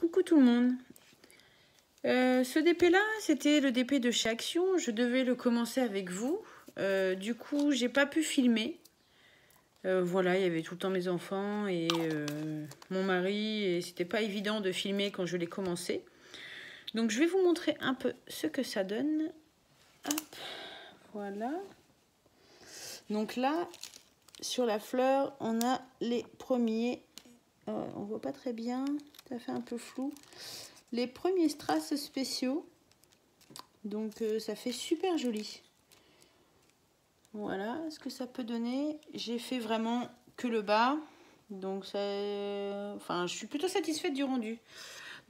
Coucou tout le monde. Ce DP là, c'était le DP de chez Action. Je devais le commencer avec vous. Du coup, j'ai pas pu filmer. Voilà, il y avait tout le temps mes enfants et mon mari. Et c'était pas évident de filmer quand je l'ai commencé. Donc, je vais vous montrer un peu ce que ça donne. Hop, voilà. Donc là, sur la fleur, on a les premiers. On voit pas très bien. Ça fait un peu flou. Les premiers strass spéciaux. Donc ça fait super joli. Voilà ce que ça peut donner. J'ai fait vraiment que le bas. Donc ça, enfin, je suis plutôt satisfaite du rendu.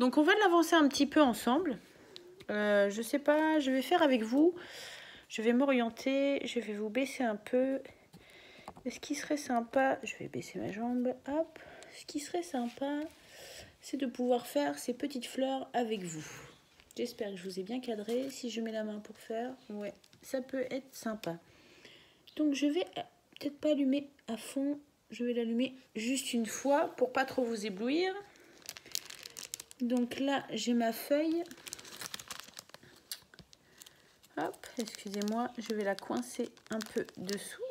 Donc on va l'avancer un petit peu ensemble. Je sais pas, je vais faire avec vous. Je vais m'orienter. Je vais vous baisser un peu. Ce qui serait sympa, je vais baisser ma jambe. Hop. Ce qui serait sympa, c'est de pouvoir faire ces petites fleurs avec vous. J'espère que je vous ai bien cadré. Si je mets la main pour faire, ouais, ça peut être sympa. Donc je vais peut-être pas allumer à fond. Je vais l'allumer juste une fois pour pas trop vous éblouir. Donc là, j'ai ma feuille. Hop, excusez-moi, je vais la coincer un peu dessous.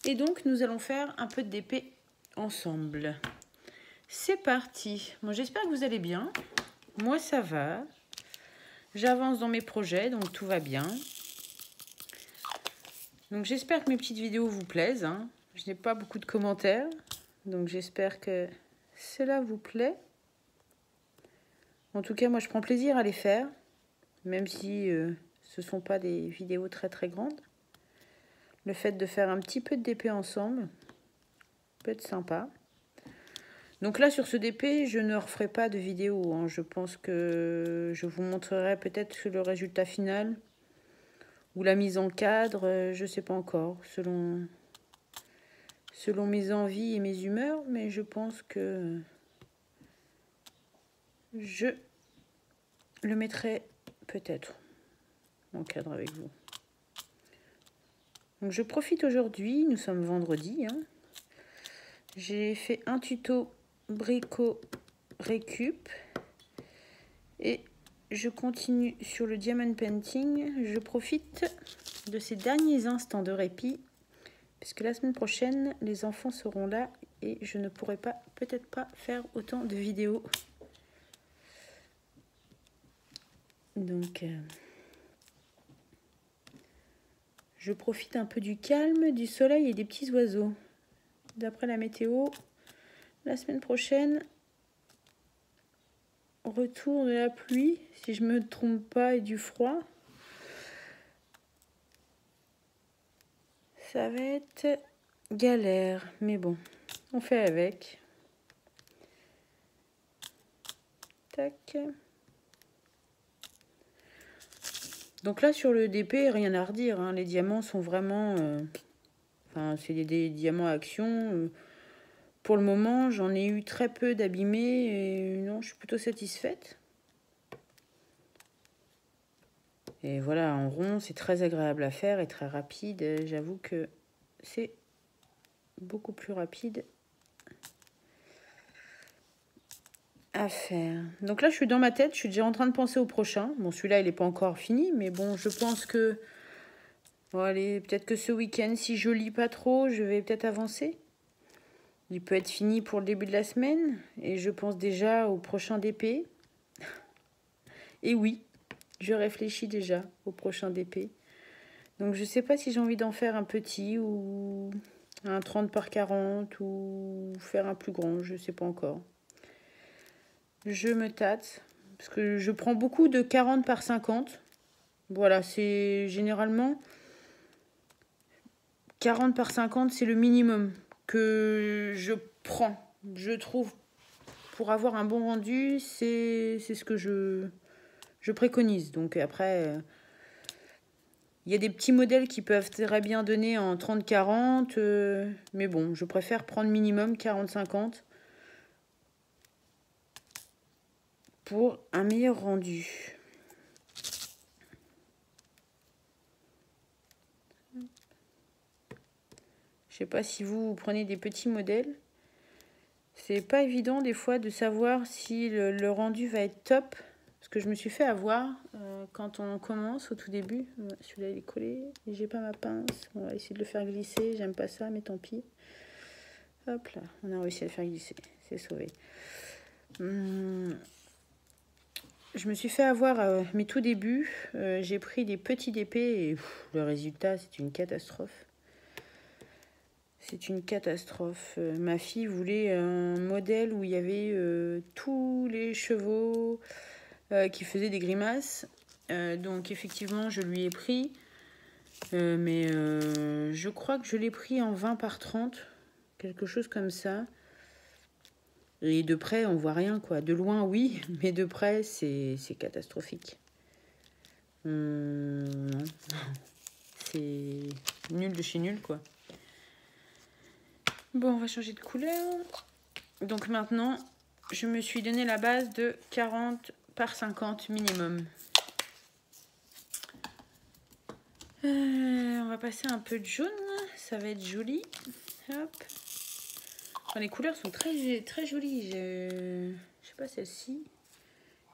Et donc, nous allons faire un peu de DP ensemble. C'est parti. Bon, j'espère que vous allez bien. Moi, ça va. J'avance dans mes projets, donc tout va bien. Donc j'espère que mes petites vidéos vous plaisent. Hein. Je n'ai pas beaucoup de commentaires, donc j'espère que cela vous plaît. En tout cas, moi je prends plaisir à les faire, même si ce ne sont pas des vidéos très très grandes. Le fait de faire un petit peu de DP ensemble peut être sympa. Donc là sur ce DP, je ne referai pas de vidéo. Hein. Je pense que je vous montrerai peut-être le résultat final. Ou la mise en cadre, je ne sais pas encore, selon mes envies et mes humeurs, mais je pense que je le mettrai peut-être en cadre avec vous. Donc je profite aujourd'hui, nous sommes vendredi, hein. J'ai fait un tuto brico récup et je continue sur le diamond painting. Je profite de ces derniers instants de répit parce que la semaine prochaine, les enfants seront là et je ne pourrai pas, peut-être pas faire autant de vidéos. Donc, je profite un peu du calme, du soleil et des petits oiseaux. D'après la météo, la semaine prochaine, retour de la pluie, si je ne me trompe pas, et du froid. Ça va être galère, mais bon, on fait avec. Tac. Donc là, sur le DP, rien à redire. Hein. Les diamants sont vraiment... Enfin, c'est des diamants à action. Pour le moment, j'en ai eu très peu d'abîmés. Et non, je suis plutôt satisfaite. Et voilà, en rond, c'est très agréable à faire et très rapide. J'avoue que c'est beaucoup plus rapide à faire. Donc là, je suis dans ma tête. Je suis déjà en train de penser au prochain. Bon, celui-là, il n'est pas encore fini. Mais bon, je pense que... Bon, allez, peut-être que ce week-end, si je lis pas trop, je vais peut-être avancer. Il peut être fini pour le début de la semaine. Et je pense déjà au prochain DP. Et oui, je réfléchis déjà au prochain DP. Donc je ne sais pas si j'ai envie d'en faire un petit ou un 30 par 40 ou faire un plus grand. Je ne sais pas encore. Je me tâte. Parce que je prends beaucoup de 40 par 50. Voilà, c'est généralement... 40 par 50, c'est le minimum que je prends. Je trouve, pour avoir un bon rendu, c'est ce que je préconise. Donc après, il y a des petits modèles qui peuvent très bien donner en 30-40. Mais bon, je préfère prendre minimum 40-50 pour un meilleur rendu. Je sais pas si vous prenez des petits modèles. c'est pas évident des fois de savoir si le rendu va être top. Parce que je me suis fait avoir quand on commence au tout début. Celui-là il est collé et j'ai pas ma pince. On va essayer de le faire glisser. J'aime pas ça mais tant pis. Hop là, on a réussi à le faire glisser. C'est sauvé. Je me suis fait avoir mes tout débuts. J'ai pris des petits DP et le résultat c'est une catastrophe. C'est une catastrophe. Ma fille voulait un modèle où il y avait tous les chevaux qui faisaient des grimaces. Donc effectivement, je lui ai pris. Mais je crois que je l'ai pris en 20 par 30. Quelque chose comme ça. Et de près, on voit rien, quoi. De loin, oui. Mais de près, c'est catastrophique. Non. C'est nul de chez nul, quoi. Bon, on va changer de couleur. Donc maintenant, je me suis donné la base de 40 par 50 minimum. On va passer un peu de jaune. Ça va être joli. Hop. Enfin, les couleurs sont très, très jolies. Je sais pas celle-ci.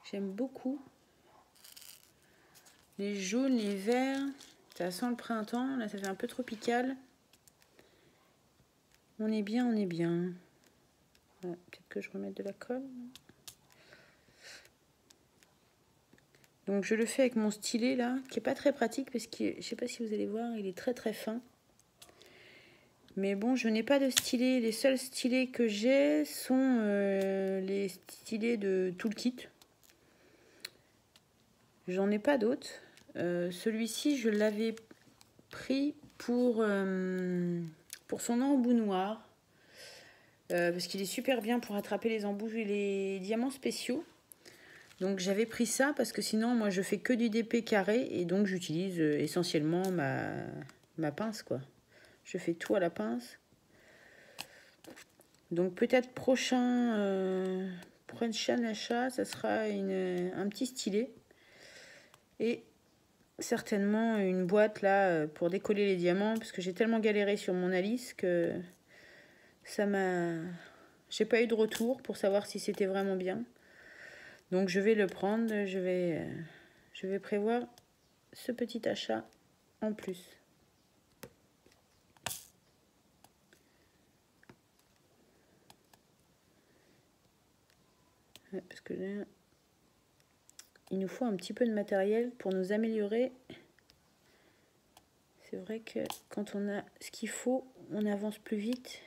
J'aime beaucoup. Les jaunes, les verts. Ça sent le printemps. Là, ça fait un peu tropical. On est bien, on est bien. Voilà, peut-être que je remette de la colle. Donc je le fais avec mon stylet là, qui est pas très pratique parce que je sais pas si vous allez voir, il est très très fin. Mais bon, je n'ai pas de stylet. Les seuls stylets que j'ai sont les stylets de tout le kit. J'en ai pas d'autres. Celui-ci, je l'avais pris pour son embout noir. Parce qu'il est super bien pour attraper les embouts et les diamants spéciaux. Donc j'avais pris ça parce que sinon, moi, je fais que du DP carré. Et donc, j'utilise essentiellement ma pince, quoi. Je fais tout à la pince. Donc peut-être prochain achat, ça sera un petit stylet. Et certainement une boîte là pour décoller les diamants. Parce que j'ai tellement galéré sur mon Alice que ça m'a... J'ai pas eu de retour pour savoir si c'était vraiment bien. Donc je vais le prendre. Je vais prévoir ce petit achat en plus. Parce que là, il nous faut un petit peu de matériel pour nous améliorer. C'est vrai que quand on a ce qu'il faut, on avance plus vite.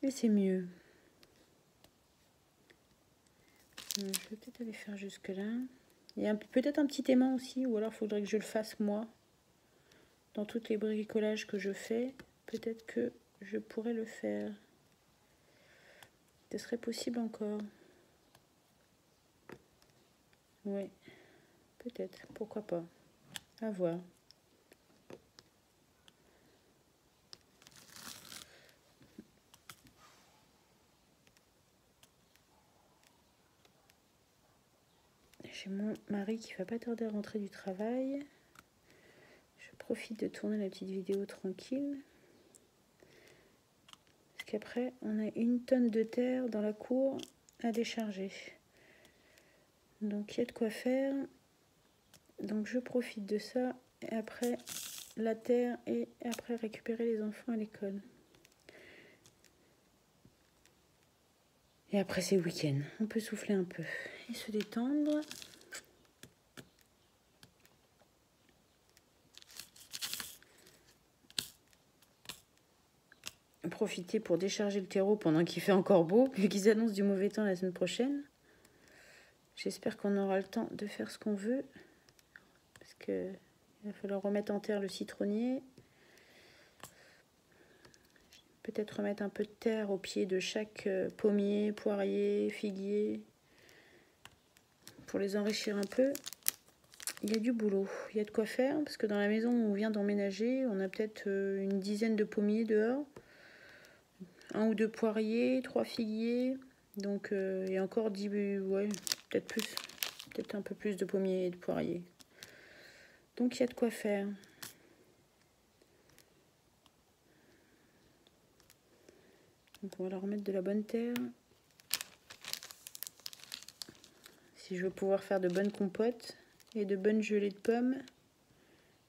Et c'est mieux. Je vais peut-être aller faire jusque là. Il y a peut-être un petit aimant aussi, ou alors il faudrait que je le fasse moi. Dans tous les bricolages que je fais, peut-être que je pourrais le faire. Ce serait possible encore. Oui, peut-être, pourquoi pas. À voir. J'ai mon mari qui va pas tarder à rentrer du travail. Je profite de tourner la petite vidéo tranquille. Parce qu'après, on a une tonne de terre dans la cour à décharger. Donc il y a de quoi faire. Donc je profite de ça. Et après, la terre et après récupérer les enfants à l'école. Et après c'est le week-end. On peut souffler un peu et se détendre. Profiter pour décharger le terreau pendant qu'il fait encore beau, vu qu'ils annoncent du mauvais temps la semaine prochaine. J'espère qu'on aura le temps de faire ce qu'on veut. Parce que il va falloir remettre en terre le citronnier. Peut-être remettre un peu de terre au pied de chaque pommier, poirier, figuier. Pour les enrichir un peu. Il y a du boulot, il y a de quoi faire. Parce que dans la maison où on vient d'emménager, on a peut-être une dizaine de pommiers dehors. 1 ou 2 poiriers, 3 figuiers. Donc, et encore 10, ouais, peut-être plus. Peut-être un peu plus de pommiers et de poiriers. Donc, il y a de quoi faire. Donc on va leur remettre de la bonne terre. Si je veux pouvoir faire de bonnes compotes et de bonnes gelées de pommes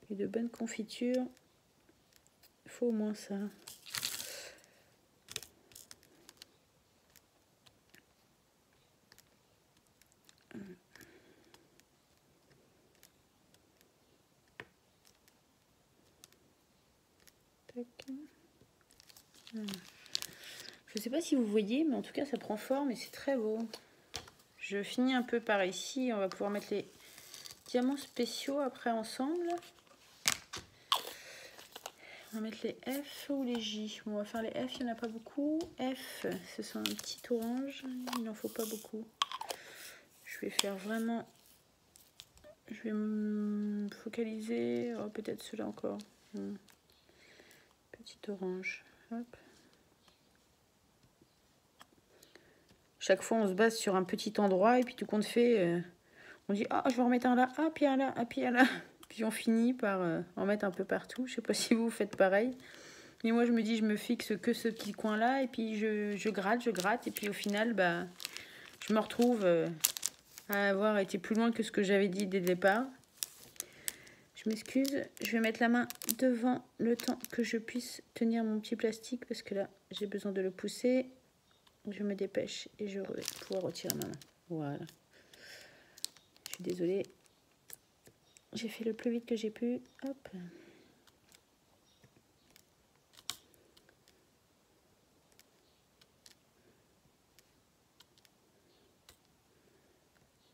et de bonnes confitures, il faut au moins ça. Tac. Voilà. Je ne sais pas si vous voyez, mais en tout cas ça prend forme et c'est très beau. Je finis un peu par ici, on va pouvoir mettre les diamants spéciaux après ensemble. On va mettre les F ou les J. Bon, on va faire les F, il n'y en a pas beaucoup. F, ce sont un petit orange, il n'en faut pas beaucoup. Je vais faire vraiment... Je vais me focaliser, oh, peut-être celui-là encore. Petit orange, hop. Chaque fois, on se base sur un petit endroit et puis tout compte fait, on dit ah, je vais en remettre un là, ah, puis un là, ah, puis un là. Puis on finit par en mettre un peu partout. Je sais pas si vous faites pareil. Mais moi, je me dis, je me fixe que ce petit coin-là et puis je gratte. Et puis au final, bah, je me retrouve à avoir été plus loin que ce que j'avais dit dès le départ. Je m'excuse. Je vais mettre la main devant le temps que je puisse tenir mon petit plastique parce que là, j'ai besoin de le pousser. Je me dépêche et je vais pouvoir retirer ma main. Voilà. Je suis désolée. J'ai fait le plus vite que j'ai pu. Hop.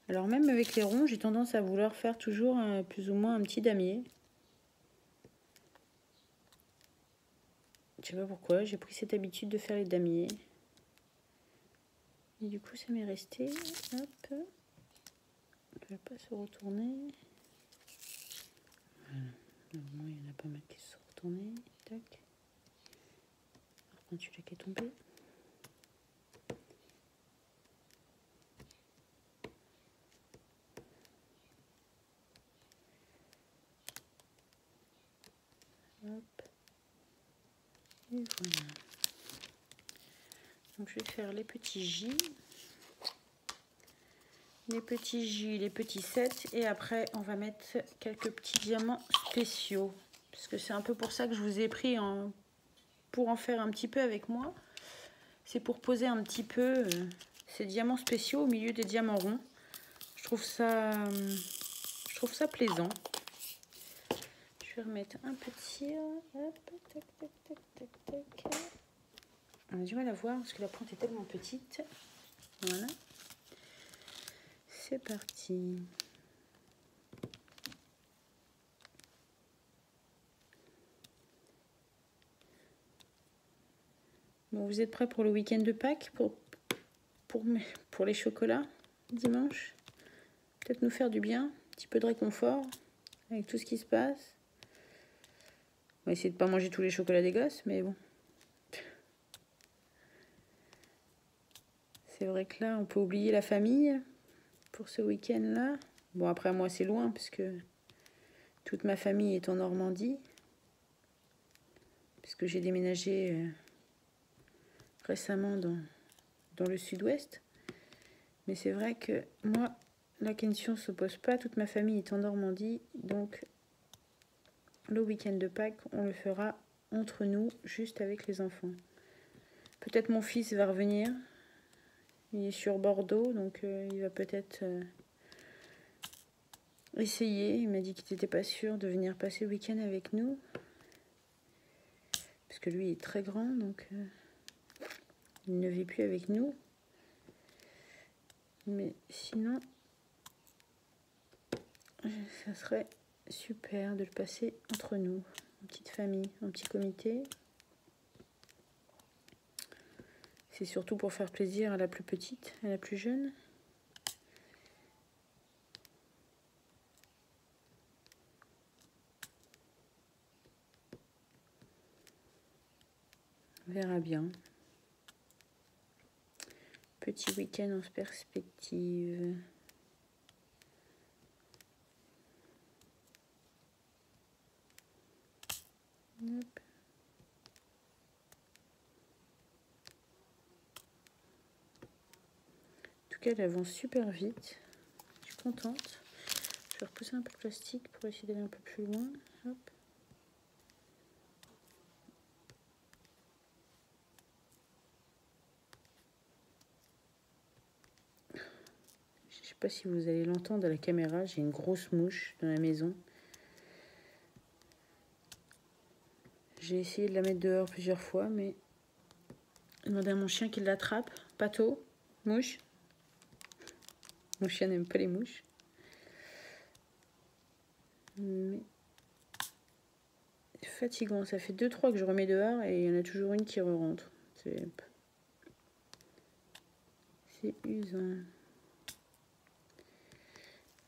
Alors même avec les ronds, j'ai tendance à vouloir faire toujours plus ou moins un petit damier. Je sais pas pourquoi, j'ai pris cette habitude de faire les damiers. Et du coup, ça m'est resté. Hop. On ne va pas se retourner. Voilà. Normalement, il y en a pas mal qui se sont retournés. Tac. Alors, celui-là qui est tombé. Hop. Et voilà. Donc, je vais faire les petits J. Les petits J, les petits 7 et après on va mettre quelques petits diamants spéciaux parce que c'est un peu pour ça que je vous ai pris pour en faire un petit peu avec moi. C'est pour poser un petit peu ces diamants spéciaux au milieu des diamants ronds. Je trouve ça plaisant. Je vais remettre un petit. Hop, tac, tac, tac, tac, tac. On a du mal à voir parce que la pointe est tellement petite. Voilà. C'est parti. Bon, vous êtes prêts pour le week-end de Pâques, pour les chocolats dimanche? Peut-être nous faire du bien, un petit peu de réconfort avec tout ce qui se passe. On va essayer de ne pas manger tous les chocolats des gosses, mais bon. C'est vrai que là, on peut oublier la famille pour ce week-end-là. Bon, après, moi, c'est loin, parce que toute ma famille est en Normandie. Puisque j'ai déménagé récemment dans le sud-ouest. Mais c'est vrai que moi, la question ne se pose pas. Toute ma famille est en Normandie. Donc, le week-end de Pâques, on le fera entre nous, juste avec les enfants. Peut-être mon fils va revenir. Il est sur Bordeaux, donc il va peut-être essayer. Il m'a dit qu'il n'était pas sûr de venir passer le week-end avec nous. Parce que lui est très grand, donc il ne vit plus avec nous. Mais sinon, ça serait super de le passer entre nous, en petite famille, en petit comité. C'est surtout pour faire plaisir à la plus petite, à la plus jeune. On verra bien. Petit week-end en perspective. Hop. cas, elle avance super vite. Je suis contente. Je vais repousser un peu le plastique pour essayer d'aller un peu plus loin. Hop. Je sais pas si vous allez l'entendre à la caméra. J'ai une grosse mouche dans la maison. J'ai essayé de la mettre dehors plusieurs fois, mais j'ai demandé à mon chien qu'il l'attrape. Pato, mouche. Mon chien n'aime pas les mouches. Mais c'est fatigant. Ça fait 2-3 que je remets dehors et il y en a toujours une qui re-rentre. C'est usant.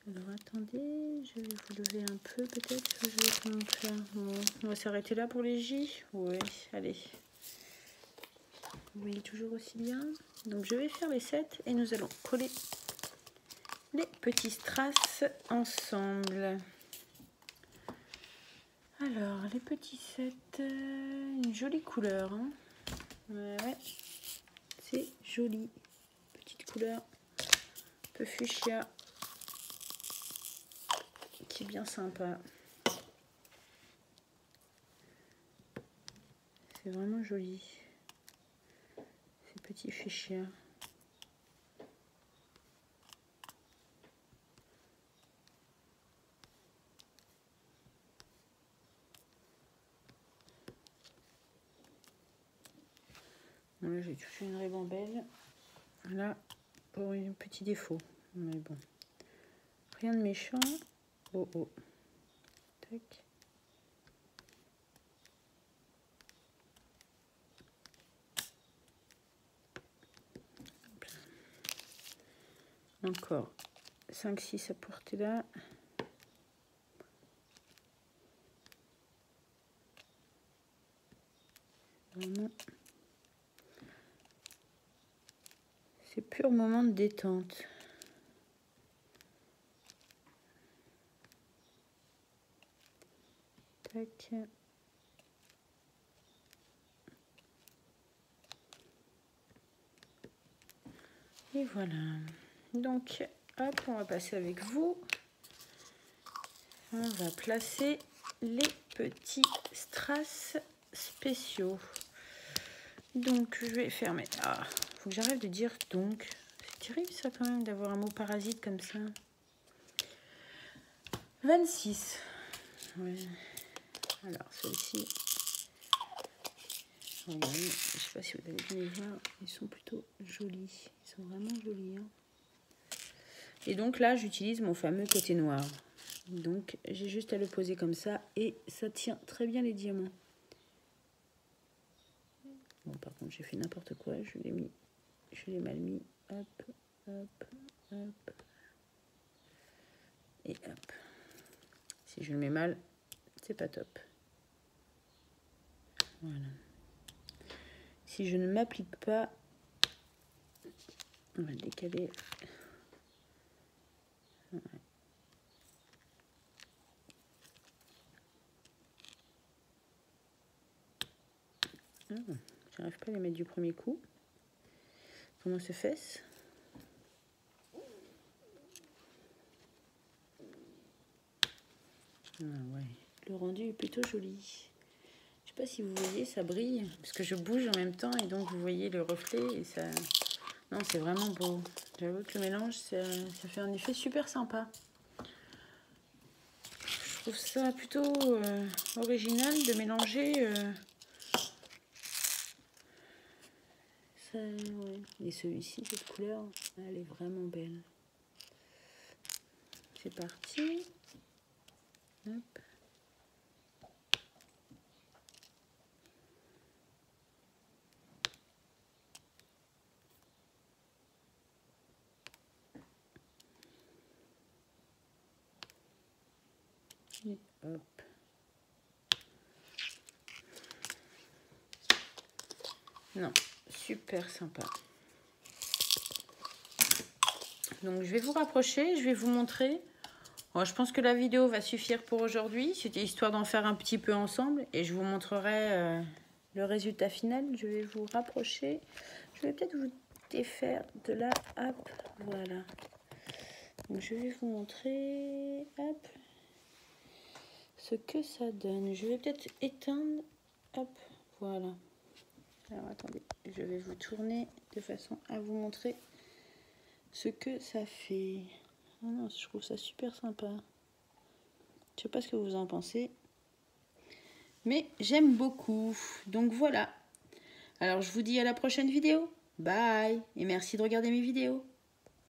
Alors attendez, je vais vous lever un peu peut-être. Je vais comment faire. Bon, on va s'arrêter là pour les J. Oui, allez. Vous voyez toujours aussi bien. Donc je vais faire les 7 et nous allons coller les petits strass ensemble. Alors les petits 7, une jolie couleur. Hein. Ouais, c'est joli. Petite couleur, un peu fuchsia. Qui est bien sympa. C'est vraiment joli. Ces petits fuchsia. Bon, là, j'ai touché une ribambelle. Là, pour un petit défaut. Mais bon. Rien de méchant. Oh oh. Tac. Encore 5-6 à porter là. Vraiment. C'est pur moment de détente. Tac. Et voilà. Donc, hop, on va passer avec vous. On va placer les petits strass spéciaux. Donc, je vais faire mes... Ah, faut que j'arrête de dire donc. C'est terrible ça quand même d'avoir un mot parasite comme ça. 26. Ouais. Alors, celle-ci... Regardez, je ne sais pas si vous allez bien les voir. Ils sont plutôt jolis. Ils sont vraiment jolis. Hein. Et donc là, j'utilise mon fameux côté noir. Donc, j'ai juste à le poser comme ça. Et ça tient très bien les diamants. Bon, par contre, j'ai fait n'importe quoi. Je l'ai mal mis. Hop, hop, hop. Et hop. Si je le mets mal, c'est pas top. Voilà. Si je ne m'applique pas, on va le décaler. Ouais. Ah, j'arrive pas à les mettre du premier coup. Comment se fait-ce? Ah ouais, le rendu est plutôt joli. Je sais pas si vous voyez, ça brille parce que je bouge en même temps et donc vous voyez le reflet et ça. Non, c'est vraiment beau. J'avoue que le mélange, ça fait un effet super sympa. Je trouve ça plutôt original de mélanger. Ça, ouais. Et celui-ci, cette couleur, elle est vraiment belle. C'est parti. Hop. Et hop. Non, super sympa. Donc je vais vous rapprocher, je vais vous montrer. Bon, je pense que la vidéo va suffire pour aujourd'hui. C'était histoire d'en faire un petit peu ensemble et je vous montrerai le résultat final. Je vais vous rapprocher. Je vais peut-être vous faire de la... Hop, voilà. Donc, je vais vous montrer, hop, ce que ça donne. Je vais peut-être éteindre, hop, voilà. Alors, attendez, je vais vous tourner de façon à vous montrer ce que ça fait. Ah non, je trouve ça super sympa. Je sais pas ce que vous en pensez, mais j'aime beaucoup. Donc voilà. Alors, je vous dis à la prochaine vidéo. Bye et merci de regarder mes vidéos.